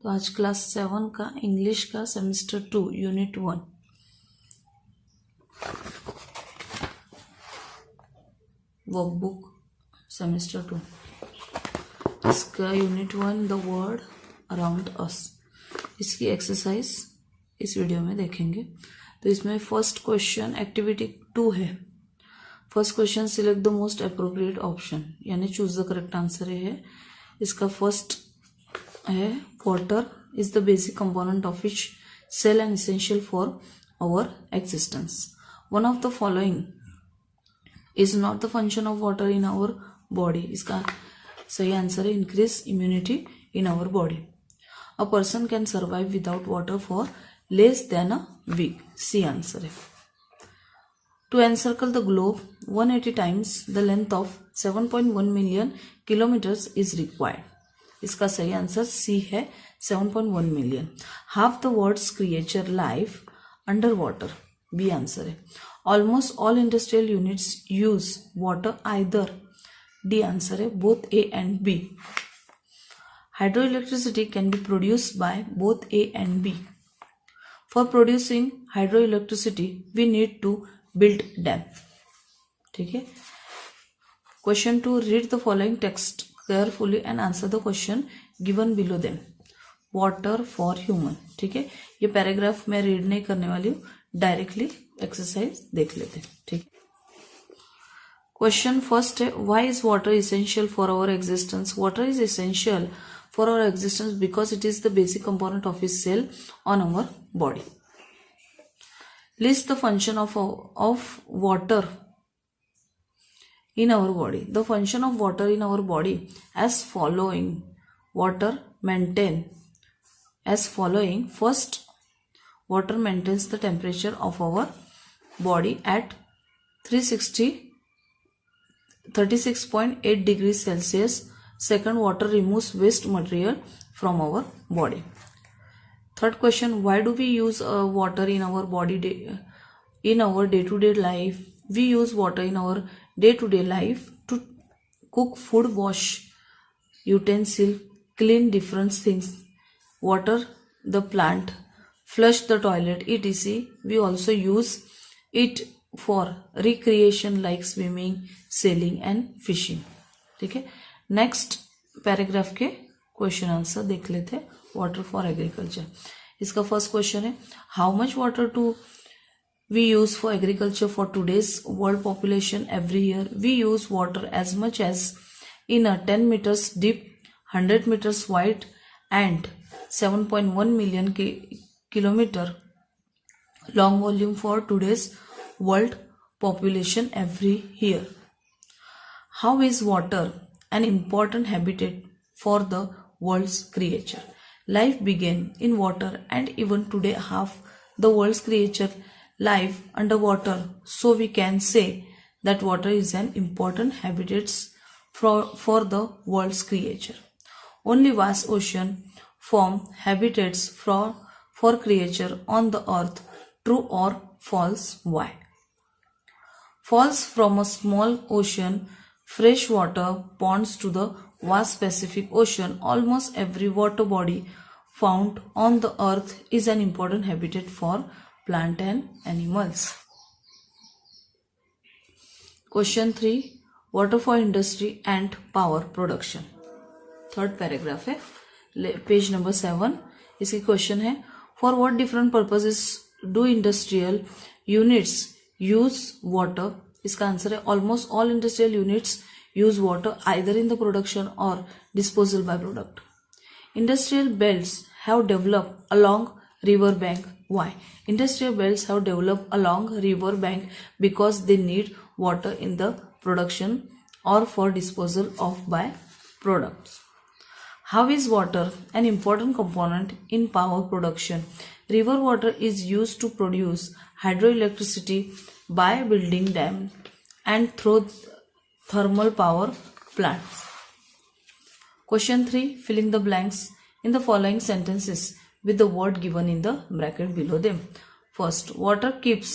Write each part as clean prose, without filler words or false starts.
तो आज क्लास 7 का इंग्लिश का सेमेस्टर 2 यूनिट 1 वर्कबुक सेमेस्टर 2 इसका unit 1 the world around us, इसकी एक्सरसाइज इस वीडियो में देखेंगे। तो इसमें फर्स्ट क्वेश्चन एक्टिविटी 2 है। First question select the most appropriate option, यानी चूज द करेक्ट आंसर है। इसका फर्स्ट है water is the basic component of which cell and essential for our existence. One of the following is not the function of water in our body. इसका सही answer है increase immunity in our body. A person can survive without water for less than a week. C answer है। To encircle the globe 180 times the length of 7.1 million kilometers is required. इसका सही answer C है 7.1 million. Half the world's creature life under water. B answer है। Almost all industrial units use water either. D answer है both A and B. Hydro electricity can be produced by both A and B. For producing hydro electricity we need to build dam। ठीक है। Question 2 read the following text carefully and answer the question given below them. Water for human. ठीक है, ये paragraph मैं read नहीं करने वाली हूँ, डायरेक्टली एक्सरसाइज देख लेते हैं। ठीक है। क्वेश्चन फर्स्ट है why is water essential for our existence. Water is essential for our existence because it is the basic component of it cell on our body. List the function of water in our body. The function of water in our body as following. Water maintain as following. First, water maintains the temperature of our body at 36.8 degrees Celsius. Second, water removes waste material from our body. Third question, why do we use water in our body in our day-to-day life? We use water in our day-to-day life to cook food, wash utensil, clean different things, water the plant, flush the toilet, etc. We also use it for recreation like swimming, sailing and fishing। ठीक है। Next paragraph के question answer देख लेते हैं। Water for agriculture. इसका first question है how much water to we use for agriculture for today's world population every year. We use water as much as in a 10 meters deep, 100 meters wide and 7.1 million kilometer long volume for today's world population every year. How is water an important habitat for the world's creature? Life began in water and even today half the world's creature live underwater. So we can say that water is an important habitat for the world's creature. Only vast ocean form habitats for creature on the earth. True or false? Why? Falls from a small ocean freshwater ponds to the vast Pacific Ocean. Almost every water body found on the earth is an important habitat for plant and animals. Question 3 water for industry and power production। Third paragraph है, page number 7। इसकी question है for what different purposes do industrial units use water. इसका answer है almost all industrial units use water either in the production or disposal by product. Industrial belts have developed along river bank. Why? Industrial belts have developed along river bank because they need water in the production or for disposal of by products. How is water an important component in power production? River water is used to produce hydroelectricity by building dams and through thermal power plants. Question 3 filling the blanks in the following sentences with the word given in the bracket below them. First, water keeps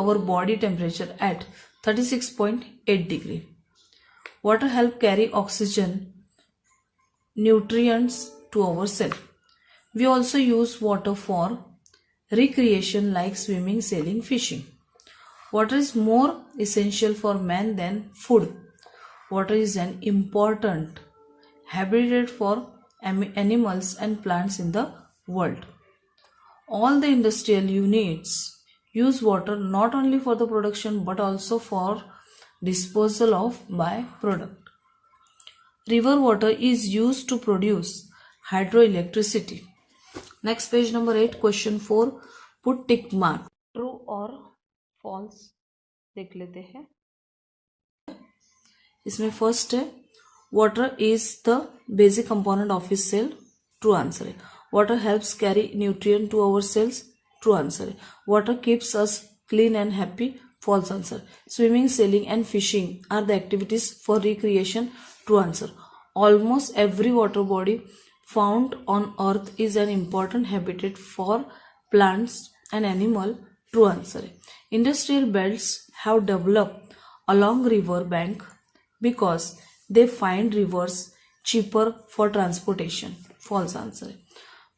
our body temperature at 36.8 degree. Water help carry oxygen nutrients to our cell. We also use water for recreation like swimming, sailing, fishing. Water is more essential for man than food. Water is an important habitat for animals and plants in the world. All the industrial units use water not only for the production but also for disposal of byproduct. River water is used to produce hydroelectricity. Next page number 8 question 4 put tick mark true or false देख लेते हैं. इसमें first है water is the basic component of his cell. True answer है. Water helps carry nutrient to our cells. True answer है. Water keeps us clean and happy. False answer. Swimming, sailing and fishing are the activities for recreation. True answer. Almost every water body found on earth is an important habitat for plants and animal. True answer. Industrial belts have developed along river bank because they find rivers cheaper for transportation. False answer.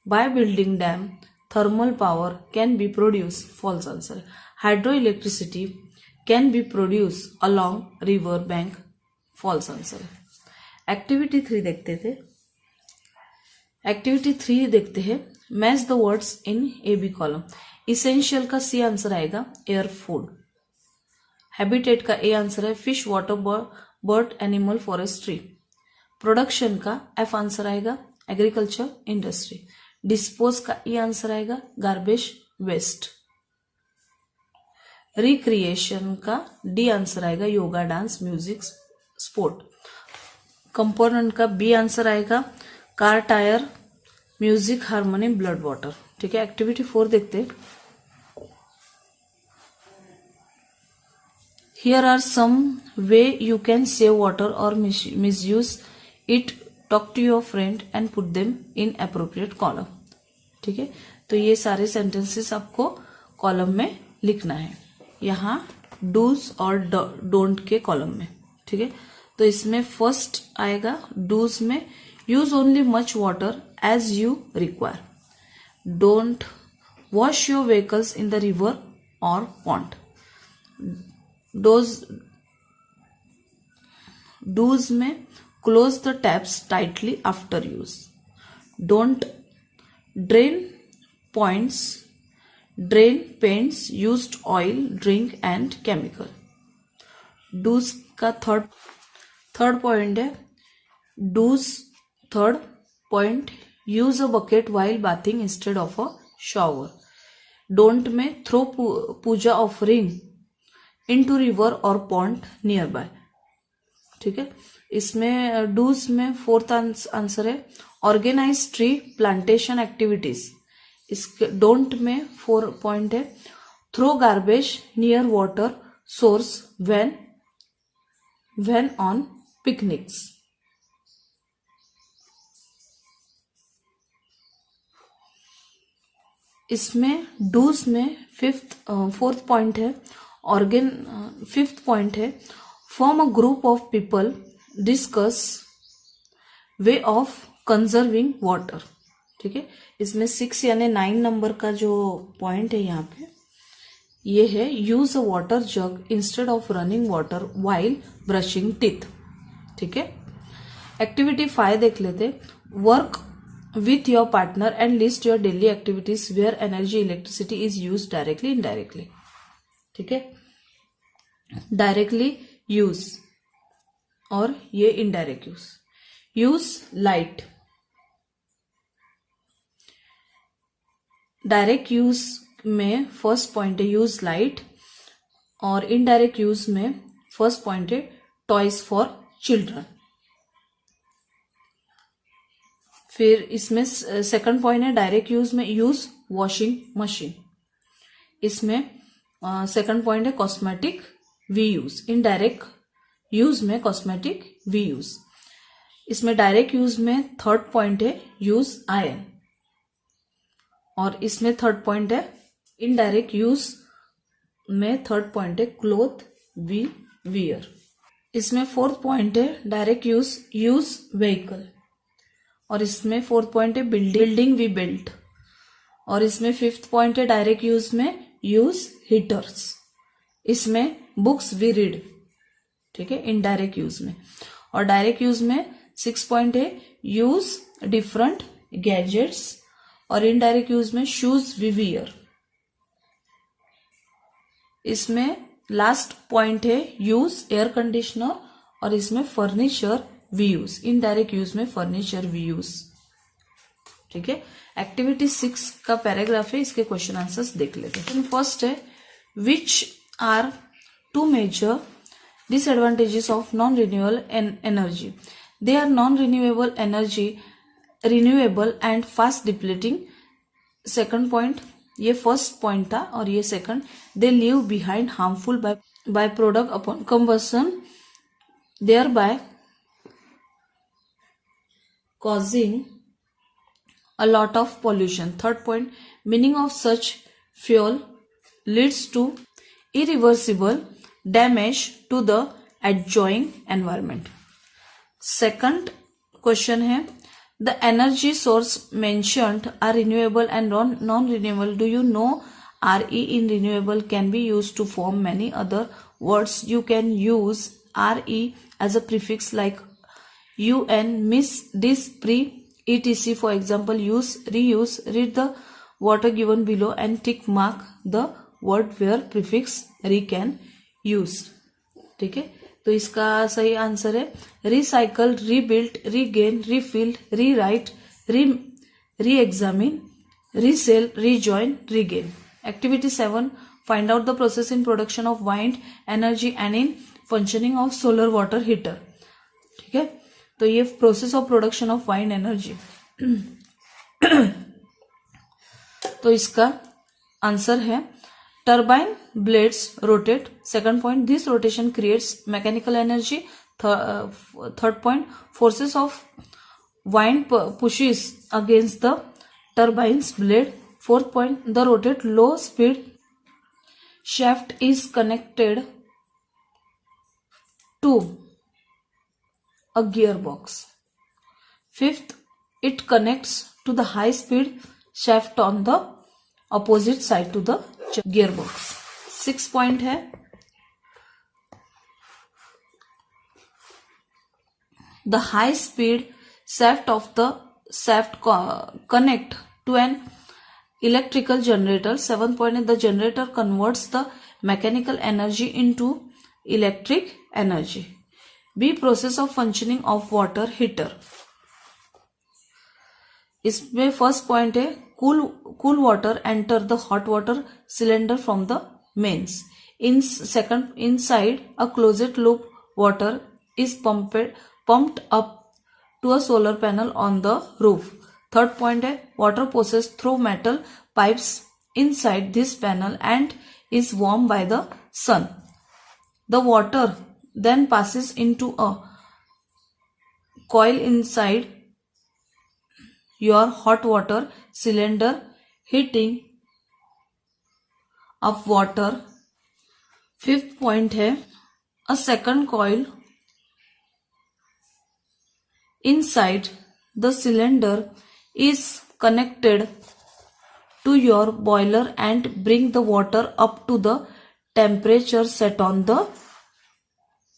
By building dam, thermal power can be produced. False answer. Hydroelectricity can be produced along river bank. False answer. Activity 3 देखते थे. Activity 3 देखते हैं. Match the words in A B column. Essential का C answer आएगा air food. Habitat का A answer है fish water bird animal forestry. Production का F answer आएगा एग्रीकल्चर इंडस्ट्री. डिस्पोज का ई आंसर आएगा गार्बेज वेस्ट. रिक्रिएशन का D answer आएगा yoga dance music sport. Component का बी आंसर आएगा car tyre music harmony blood water. ठीक है. एक्टिविटी 4 देखते. Here are some way you can save water or misuse it. Talk to your friend and put them in appropriate column. ठीक है. तो ये सारे सेंटेंसेस आपको कॉलम में लिखना है. यहाँ डूज और डोंट के कॉलम में. ठीक है. तो इसमें फर्स्ट आएगा डूज में use only much water as you require. Don't wash your vehicles in the river or pond. Do's में close the taps tightly after use. Don't drain paints used oil, drink and chemical. Do's का third point है. Do's third point use a bucket while bathing instead of a shower. Don't में throw puja offering into river or pond nearby. ठीक है. इसमें does में fourth answer है organise tree plantation activities. इसके don't में 4 पॉइंट है throw garbage near water source when on picnics. इसमें डूज में फोर्थ पॉइंट है फिफ्थ पॉइंट है form a group of people discuss way of conserving water. ठीक है. इसमें 6 यानी 9 नंबर का जो पॉइंट है यहाँ पे ये है use a water jug instead of running water while brushing teeth. ठीक है. एक्टिविटी 5 देख लेते. Work with your partner and list your daily activities where energy electricity is use directly indirectly. ठीक है. डायरेक्टली यूज और ये indirect use. Use light. Direct use में first point है यूज लाइट और इनडायरेक्ट यूज में फर्स्ट पॉइंट है toys for children. फिर इसमें सेकंड पॉइंट है डायरेक्ट यूज में यूज वॉशिंग मशीन. इसमें सेकंड पॉइंट है cosmetic we use. Indirect use में कॉस्मेटिक वी यूज. इसमें डायरेक्ट यूज में थर्ड पॉइंट है यूज आयरन और इसमें थर्ड पॉइंट है इनडायरेक्ट यूज में थर्ड पॉइंट है क्लोथ वी वियर. इसमें फोर्थ पॉइंट है डायरेक्ट यूज व्हीकल और इसमें फोर्थ पॉइंट है बिल्डिंग वी बिल्ट, और इसमें फिफ्थ पॉइंट है डायरेक्ट यूज में यूज हीटर्स, इसमें बुक्स वी रीड, ठीक है, इनडायरेक्ट यूज में। और डायरेक्ट यूज में सिक्स पॉइंट है यूज डिफरेंट गैजेट्स, और इनडायरेक्ट यूज में शूज वी वियर। इसमें लास्ट पॉइंट है यूज एयर कंडीशनर, और इसमें furniture we use, indirect use में फर्नीचर वी यूज, ठीक है। एक्टिविटी 6 का पैराग्राफ है, इसके क्वेश्चन आंसर्स देख लेते हैं। फर्स्ट है which are two major disadvantages of non-renewable energy. They are non-renewable energy, renewable and fast depleting. Second point, ये first point था और ये second. They leave behind harmful byproduct upon combustion, thereby causing a lot of pollution. Third point, meaning of such fuel leads to irreversible damage to the adjoining environment. Second question है the energy source mentioned are renewable and non-renewable. Do you know RE in renewable can be used to form many other words? You can use RE as a prefix like UN, miss, dis, pre, etc. For example, use, reuse. Read the water given below and tick mark the word where prefix re can use, ठीक है। तो इसका सही answer है recycle, rebuilt, regain, refill, rewrite, re examine, resell, rejoin, regain. Activity 7, find out the process in production of wind energy and in functioning of solar water heater, ठीक है। तो ये process of production of wind energy. तो इसका answer है turbine blades rotate. Second point, this rotation creates mechanical energy. Third point, forces of wind pushes against the turbine's blade. Fourth point, the rotate low speed shaft is connected to a gearbox. Fifth, it connects to the high speed shaft on the opposite side to the gearbox. 6 point है the high speed shaft of the shaft connect to an electrical generator. 7 point है the generator converts the mechanical energy into electric energy. B, process of functioning of water heater. इसमें first point है cool water enter the hot water cylinder from the mains. Inside a closed loop water is pumped up to a solar panel on the roof. Third point है water passes through metal pipes inside this panel and is warmed by the sun. The water then passes into a coil inside your hot water cylinder, heating of water. Fifth point है a second coil inside the cylinder is connected to your boiler and bring the water up to the temperature set on the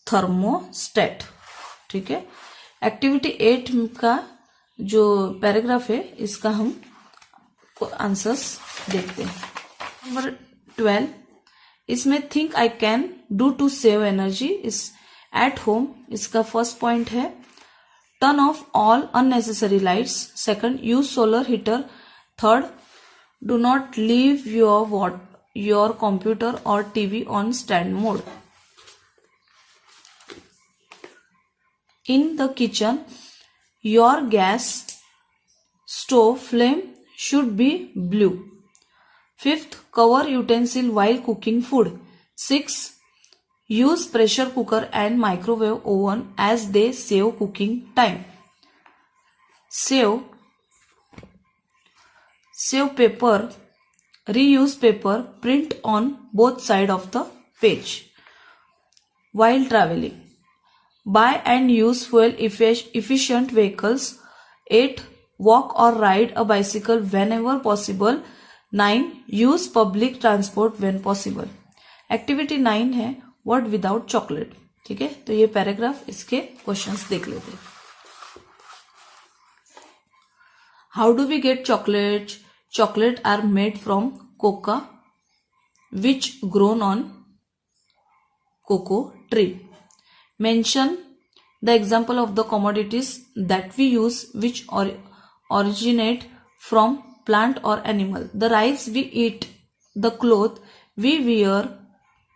thermostat, ठीक है। Activity 8 का जो paragraph है इसका हम answers देखते हैं। नंबर 12, इसमें think I can do to save energy is at home. इसका फर्स्ट पॉइंट है turn off all unnecessary lights. Second, use solar heater. Third, do not leave your computer or TV on stand mode. In the kitchen, your gas stove flame should be blue. Fifth, cover utensil while cooking food. 6, use pressure cooker and microwave oven as they save cooking time. Save paper, reuse paper, print on both sides of the page. While traveling, buy and use fuel efficient vehicles 8. Walk or ride a bicycle whenever possible. 9. Use public transport when possible. Activity 9 है word without chocolate. ठीक है, तो ये paragraph इसके questions देख लेते हैं. How do we get chocolate? Chocolate are made from cocoa which grown on cocoa tree. Mention the example of the commodities that we use which originate from plant or animal. The rice we eat, the cloth we wear,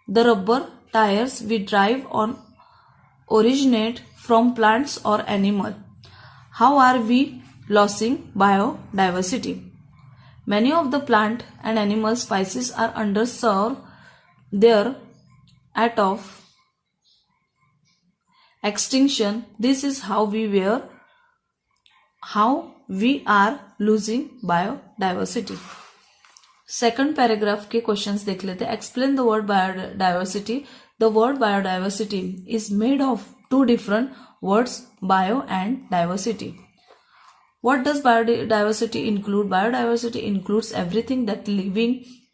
the rubber tires we drive on originate from plants or animal. How are we losing biodiversity? Many of the plant and animal species are underserved. Their at of extinction. This is how we are losing biodiversity. Second paragraph के questions देख लेते हैं. Explain the word biodiversity. The word biodiversity is made of 2 different words, bio and diversity. What does biodiversity include? Biodiversity includes everything that living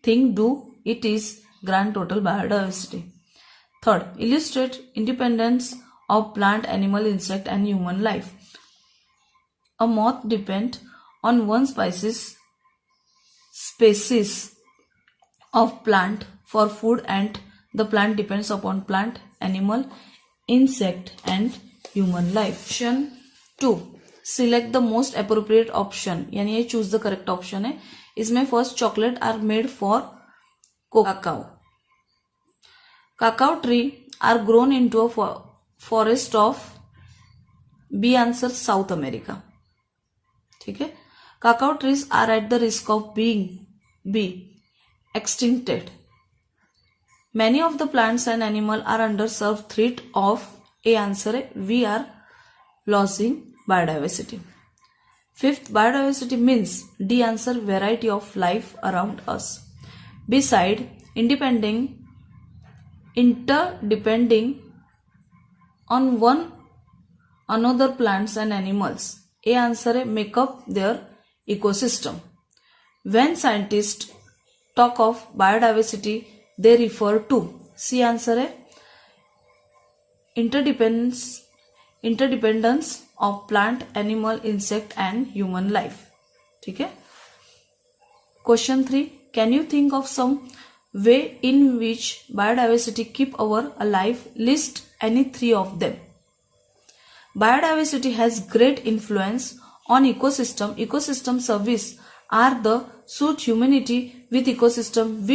thing do. It is grand total biodiversity. Third, illustrate independence of plant, animal, insect and human life. A moth depends on one species of plant for food and the plant depends upon plant, animal, insect and human life. Option 2. Select the most appropriate option. यानी ये choose the correct option है. इसमें first chocolate are made for cacao. Cacao tree are grown into a forest of B answer South America. ठीक है. Cacao trees are at the risk of being extincted. Many of the plants and animal are under served threat of A answer है we are losing biodiversity. Fifth, biodiversity means D answer variety of life around us. Beside interdepending on one another plants and animals. A answer है make up their ecosystem. When scientists talk of biodiversity, they refer to C answer है interdependence of plant, animal, insect and human life. ठीक है. Question 3. Can you think of some way in which biodiversity keep our alive? List any 3 of them. Biodiversity has great influence on ecosystem. Ecosystem service are the suit humanity with ecosystem.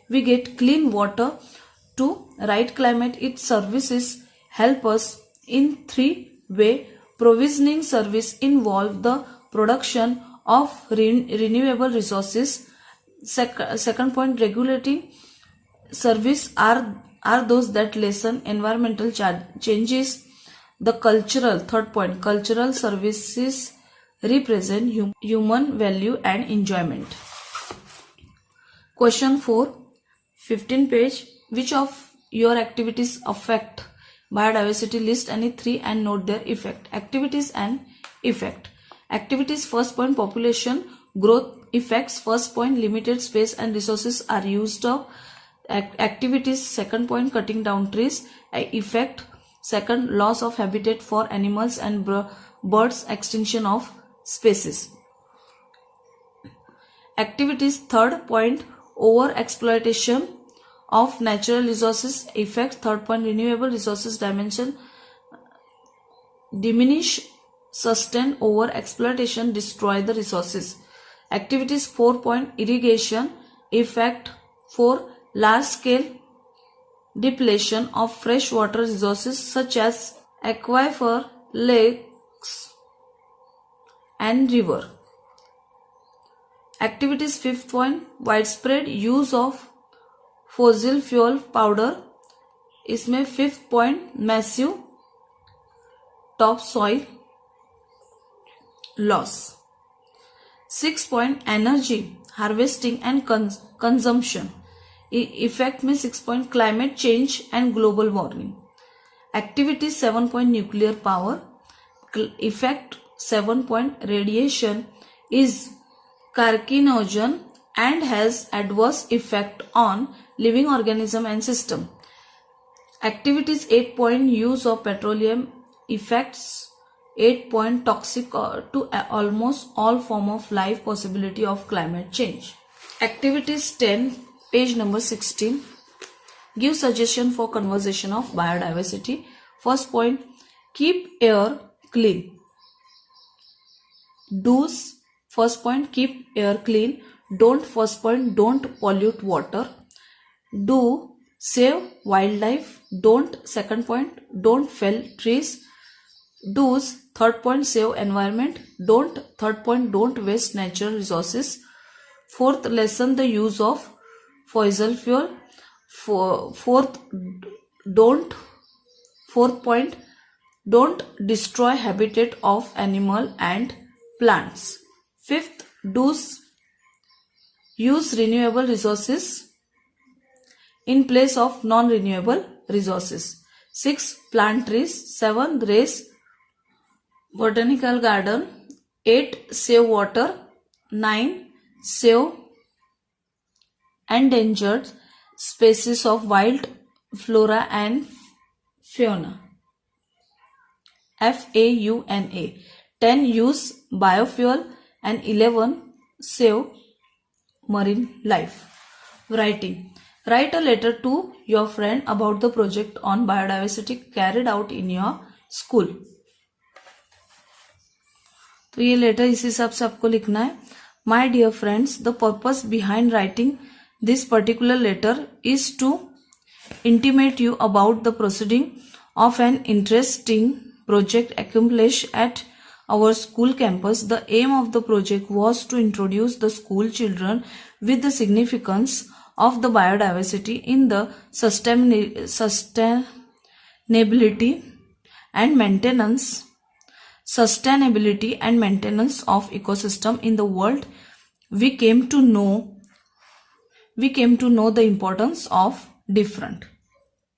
We get clean water to right climate. Its services help us in 3 way. Provisioning service involve the production of renewable resources. Second point, regulating service are those that lessen environmental changes. The cultural, third point, cultural services represent human value and enjoyment. Question 4, 15 page. Which of your activities affect biodiversity? List any 3 and note their effect. Activities and effect. Activities, first point, population growth. Effects, first point, limited space and resources are used up. Activities, second point, cutting down trees. Effect, second, loss of habitat for animals and birds, extinction of species. Activities, third point, over exploitation of natural resources. Effect, third point, renewable resources dimension diminish, sustain, over exploitation destroy the resources. Activities, 4 point, irrigation. Effect, 4, large scale depletion of freshwater resources such as aquifer, lakes and river. Activities, 5th point, widespread use of fossil fuel powder. इसमें 5th point, massive topsoil loss. 6th point, energy harvesting and consumption. Effect में 6 point, climate change and global warming. Activity, 7 point, nuclear power. Effect, 7 point radiation is carcinogen and has adverse effect on living organism and system. Activities 8 point use of petroleum effects 8 point toxic to almost all form of life, possibility of climate change. Activities 10 page number 16 give suggestion for conservation of biodiversity. First point, keep air clean. Do's. First point, keep air clean. Don't. First point, don't pollute water. Do, save wildlife. Don't. Second point, don't fell trees. Do's. Third point, save environment. Don't. Third point, don't waste natural resources. Fourth, lessen the use of fossil fuel. Fourth point, don't destroy habitat of animal and plants. Fifth, do's, use renewable resources in place of non-renewable resources. 6, plant trees. 7, raise botanical garden. 8, save water. 9, save endangered species of wild flora and fauna. FAUNA. 10, use biofuel. And 11, save marine life. Writing. Write a letter to your friend about the project on biodiversity carried out in your school. तो ये letter इस हिसाब से आपको लिखना है. My dear friends, the purpose behind writing this particular letter is to intimate you about the proceeding of an interesting project accomplished at our school campus. The aim of the project was to introduce the school children with the significance of the biodiversity in the sustainability and maintenance of ecosystem in the world. We came to know the importance of different.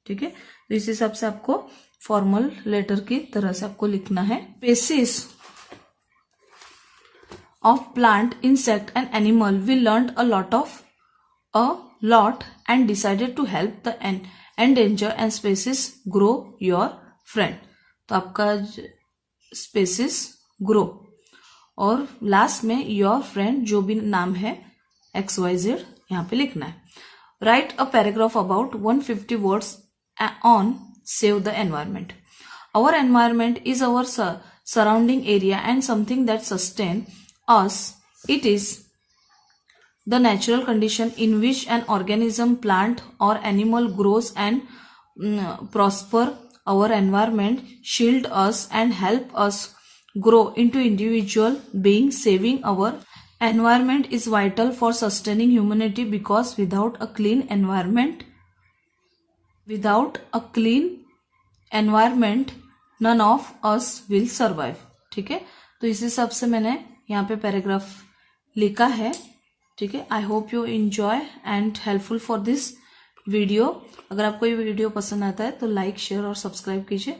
ठीक है, तो इस हिसाब से आपको formal letter की तरह से आपको लिखना है. Species of plant, insect and animal, we learned a lot and decided to help the endangered and species grow your friend. तो आपका species grow और लास्ट में योर फ्रेंड जो भी नाम है XYZ यहाँ पे लिखना है. Write a paragraph about 150 words on save the environment. Our environment is our surrounding area and something that sustain us. It is the natural condition in which an organism, plant or animal grows and prosper. Our environment shield us and help us grow into individual beings. Saving our environment is vital for sustaining humanity because without a clean environment, none of us will survive. ठीक है, तो इस हिसाब से मैंने यहाँ पे paragraph लिखा है. ठीक है, I hope you enjoy and helpful for this video. अगर आपको ये वीडियो पसंद आता है तो लाइक, शेयर और सब्सक्राइब कीजिए.